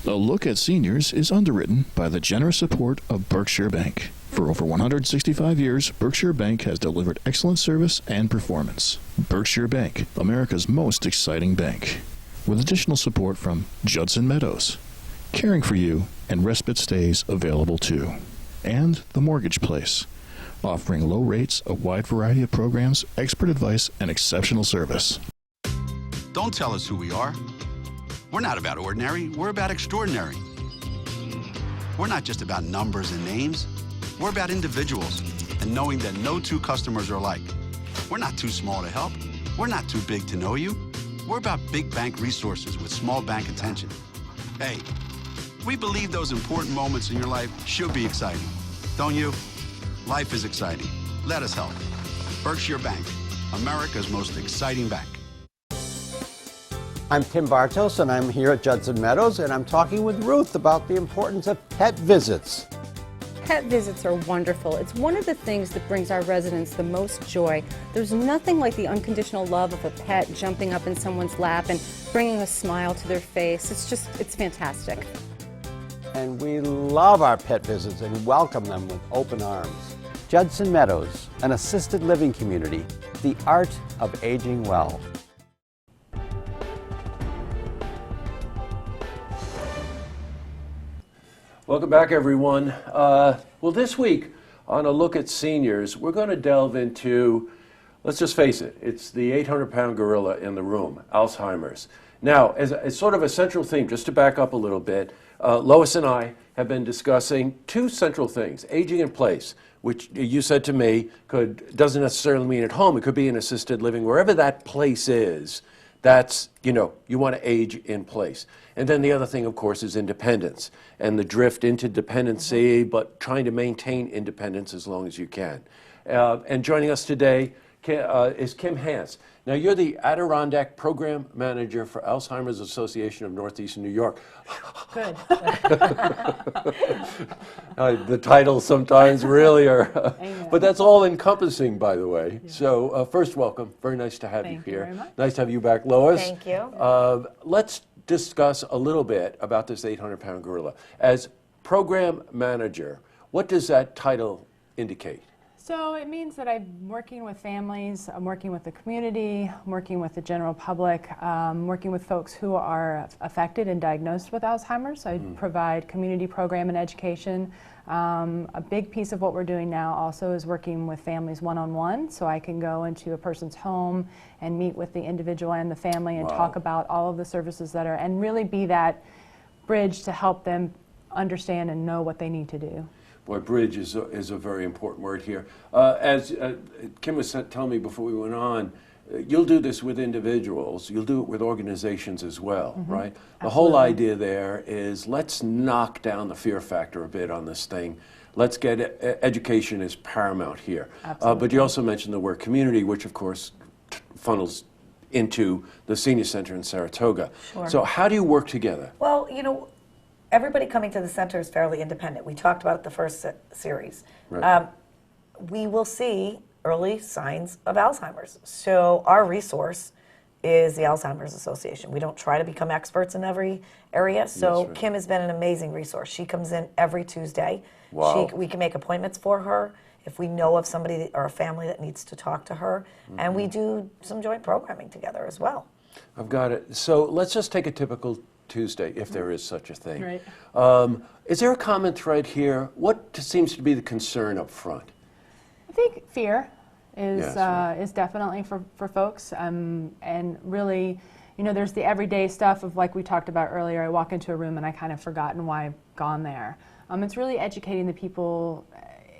A Look at Seniors is underwritten by the generous support of Berkshire Bank. For over 165 years, Berkshire Bank has delivered excellent service and performance. Berkshire Bank, America's most exciting bank. With additional support from Judson Meadows, caring for you, and respite stays available too. And The Mortgage Place, offering low rates, a wide variety of programs, expert advice, and exceptional service. Don't tell us who we are. We're not about ordinary, we're about extraordinary. We're not just about numbers and names. We're about individuals and knowing that no two customers are alike. We're not too small to help. We're not too big to know you. We're about big bank resources with small bank attention. Hey, we believe those important moments in your life should be exciting. Don't you? Life is exciting. Let us help. Berkshire Bank, America's most exciting bank. I'm Tim Bartos, and I'm here at Judson Meadows, and I'm talking with Ruth about the importance of pet visits. Pet visits are wonderful. It's one of the things that brings our residents the most joy. There's nothing like the unconditional love of a pet jumping up in someone's lap and bringing a smile to their face. It's fantastic. And we love our pet visits and welcome them with open arms. Judson Meadows, an assisted living community, the art of aging well. Welcome back, everyone. Well, this week on A Look at Seniors, we're going to delve into, let's just face it, it's the 800-pound gorilla in the room, Alzheimer's. Now, as sort of a central theme, just to back up a little bit, Lois and I have been discussing two central things, aging in place, which you said to me doesn't necessarily mean at home. It could be in assisted living, wherever that place is. That's, you want to age in place. And then the other thing, of course, is independence and the drift into dependency, but trying to maintain independence as long as you can. And joining us today is Kim Hance. Now, you're the Adirondack Program Manager for Alzheimer's Association of Northeastern New York. Good. The titles sometimes really are, but that's all encompassing, by the way. Yeah. So first, welcome. Very nice to have you here. Very much. Nice to have you back, Lois. Thank you. Let's discuss a little bit about this 800-pound gorilla. As Program Manager, what does that title indicate? So it means that I'm working with families, I'm working with the community, I'm working with the general public, working with folks who are affected and diagnosed with Alzheimer's. I provide community program and education. A big piece of what we're doing now also is working with families one-on-one, so I can go into a person's home and meet with the individual and the family and talk about all of the services that are, and really be that bridge to help them understand and know what they need to do. Boy, bridge is a very important word here. As Kim was telling me before we went on, you'll do this with individuals, you'll do it with organizations as well, right? The whole idea there is let's knock down the fear factor a bit on this thing. Let's get education is paramount here. But you also mentioned the word community, which of course funnels into the Senior Center in Saratoga. Sure. So how do you work together? Well, everybody coming to the center is fairly independent. We talked about it the first series. Right. We will see early signs of Alzheimer's. So our resource is the Alzheimer's Association. We don't try to become experts in every area. So right. Kim has been an amazing resource. She comes in every Tuesday. Wow. We can make appointments for her if we know of somebody or a family that needs to talk to her. And we do some joint programming together as well. I've got it. So let's just take a typical Tuesday, if there is such a thing. Right. Is there a common thread here? What seems to be the concern up front? I think fear is Yes, right. is definitely for folks, and really, there's the everyday stuff of, like we talked about earlier, I walk into a room and I kind of forgotten why I've gone there. It's really educating the people,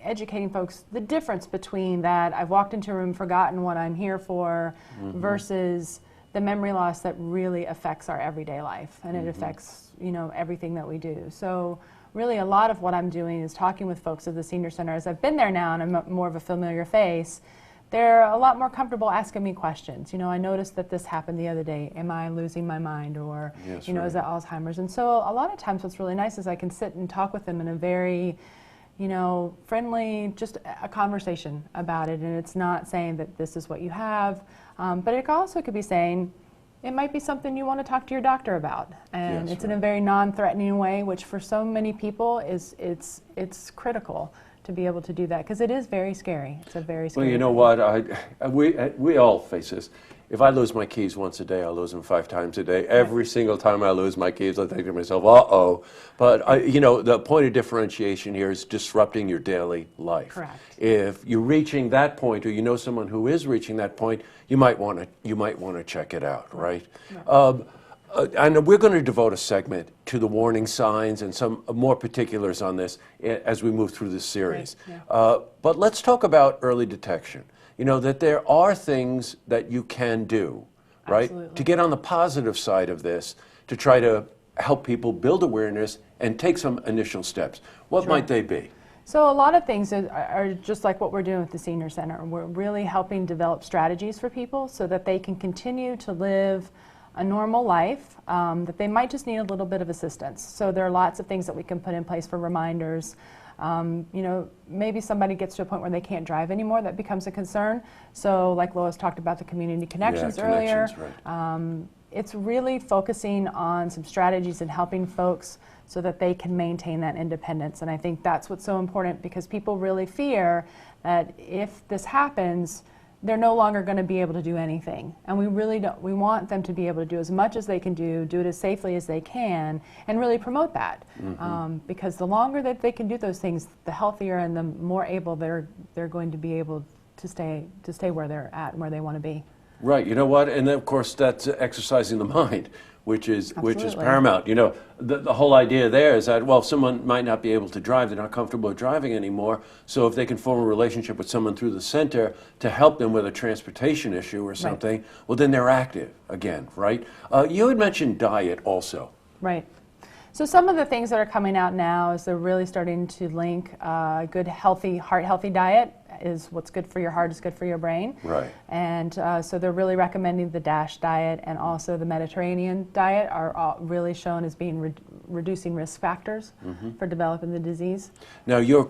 educating folks the difference between that I've walked into a room, forgotten what I'm here for, versus the memory loss that really affects our everyday life, and it affects everything that we do. So really a lot of what I'm doing is talking with folks at the Senior Center. As I've been there now and I'm more of a familiar face, they're a lot more comfortable asking me questions. I noticed that this happened the other day. Am I losing my mind? Or, Yes, is right. that Alzheimer's? And so a lot of times what's really nice is I can sit and talk with them in a very, friendly, just a conversation about it. And it's not saying that this is what you have, but it also could be saying, It might be something you want to talk to your doctor about, and Yes, it's in a very non-threatening way, which for so many people it's critical to be able to do that, because it is very scary. It's a very scary Well, you know thing. what? We all face this. If I lose my keys once a day, I lose them 5 times a day. Every single time I lose my keys, I think to myself, uh-oh. But, you know, the point of differentiation here is disrupting your daily life. Correct. If you're reaching that point, or you know someone who is reaching that point, you might want to check it out, right? And we're going to devote a segment to the warning signs and some more particulars on this as we move through this series. Right, But let's talk about early detection. You know, that there are things that you can do, right? Absolutely. To get on the positive side of this, to try to help people build awareness and take some initial steps. What might they be? So a lot of things are just like what we're doing with the Senior Center. We're really helping develop strategies for people so that they can continue to live a normal life, that they might just need a little bit of assistance. So there are lots of things that we can put in place for reminders. You know, maybe somebody gets to a point where they can't drive anymore, that becomes a concern. So like Lois talked about the community connections earlier. Right. It's really focusing on some strategies and helping folks so that they can maintain that independence. And I think that's what's so important, because people really fear that if this happens, they're no longer going to be able to do anything. And we really don't, we want them to be able to do as much as they can do it as safely as they can, and really promote that. Because the longer that they can do those things, the healthier and the more able they're going to be able to stay where they're at and where they want to be. Right, you know what? And then, of course, that's exercising the mind, which is Absolutely. paramount. You know, the whole idea there is that, well, someone might not be able to drive, they're not comfortable driving anymore, so if they can form a relationship with someone through the center to help them with a transportation issue or something, well, then they're active again, right? You had mentioned diet also. Right. So some of the things that are coming out now is they're really starting to link a good, healthy, heart-healthy diet is what's good for your heart is good for your brain. Right. And so they're really recommending the DASH diet, and also the Mediterranean diet are all really shown as being reducing risk factors for developing the disease. Now, you're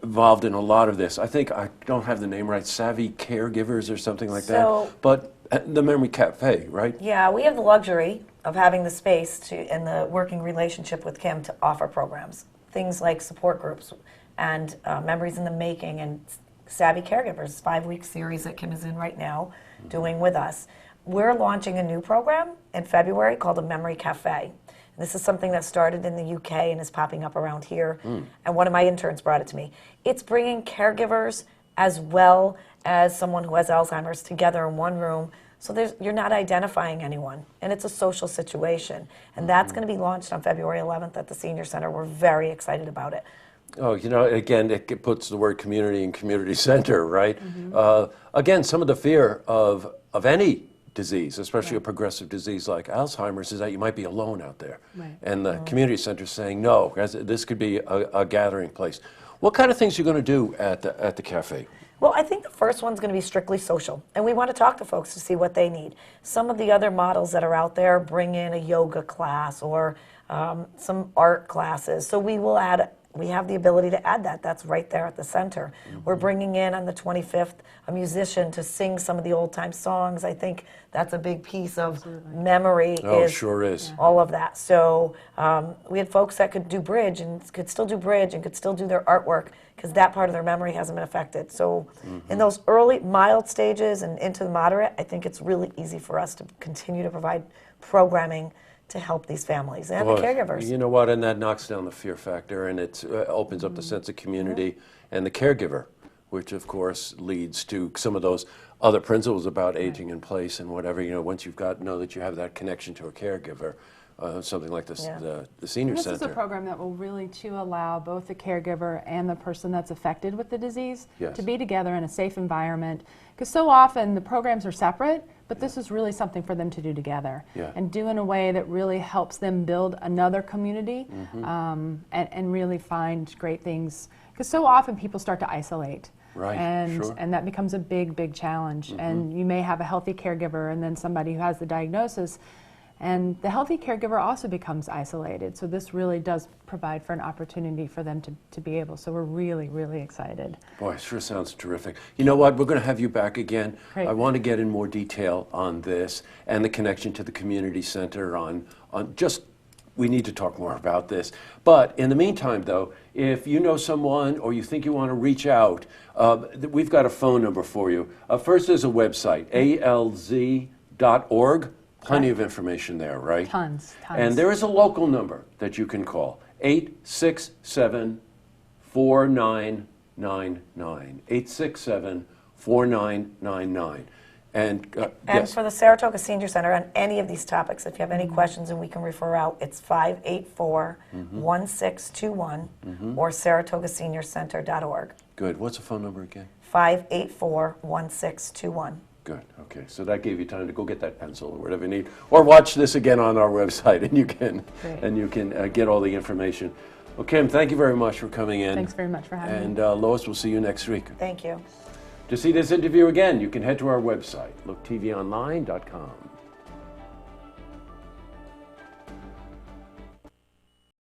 involved in a lot of this. I think, I don't have the name right, Savvy Caregivers or something like that. But the Memory Cafe, right? Yeah, we have the luxury of having the space to, and the working relationship with Kim to offer programs. Things like support groups and Memories in the Making and Savvy Caregivers, 5-week series that Kim is in right now doing with us. We're launching a new program in February called a Memory Cafe. This is something that started in the UK and is popping up around here. And one of my interns brought it to me. It's bringing caregivers as well as someone who has Alzheimer's together in one room. So you're not identifying anyone, and it's a social situation. And that's going to be launched on February 11th at the Senior Center. We're very excited about it. Oh, you know, again, it puts the word community in community center, right? Again, some of the fear of any disease, especially a progressive disease like Alzheimer's, is that you might be alone out there. Right. And the community center is saying, no, this could be a gathering place. What kind of things are you going to do at the cafe? Well, I think the first one's going to be strictly social, and we want to talk to folks to see what they need. Some of the other models that are out there bring in a yoga class or some art classes, so we have the ability to add that. That's right there at the center. We're bringing in on the 25th a musician to sing some of the old-time songs. I think that's a big piece of memory. Oh, sure is. All of that. So we had folks that could do bridge and could still do their artwork, because that part of their memory hasn't been affected. So in those early mild stages and into the moderate, I think it's really easy for us to continue to provide programming to help these families and the caregivers. You know what, and that knocks down the fear factor, and it opens up the sense of community and the caregiver, which of course leads to some of those other principles about aging in place and whatever. You know, once you've know that you have that connection to a caregiver, something like this, the Senior Center. This is a program that will really allow both the caregiver and the person that's affected with the disease to be together in a safe environment. Because so often the programs are separate, but this is really something for them to do together and do in a way that really helps them build another community and really find great things. Because so often people start to isolate. Right, and that becomes a big, big challenge. And you may have a healthy caregiver and then somebody who has the diagnosis, And the healthy caregiver also becomes isolated. So this really does provide for an opportunity for them to be able. So we're really, really excited. Boy, it sure sounds terrific. You know what? We're going to have you back again. Great. I want to get in more detail on this and the connection to the community center on just, we need to talk more about this. But in the meantime, though, if you know someone or you think you want to reach out, we've got a phone number for you. First, there's a website, alz.org. Plenty of information there, right? Tons. And there is a local number that you can call, 867-4999, 867-4999. And yes. For the Saratoga Senior Center on any of these topics, if you have any questions and we can refer out, it's 584-1621 or saratogaseniorcenter.org. Good. What's the phone number again? 584-1621. Good. Okay. So that gave you time to go get that pencil or whatever you need, or watch this again on our website, and you can get all the information. Well, Kim, thank you very much for coming in. Thanks very much for having me. And Lois, we'll see you next week. Thank you. To see this interview again, you can head to our website, looktvonline.com.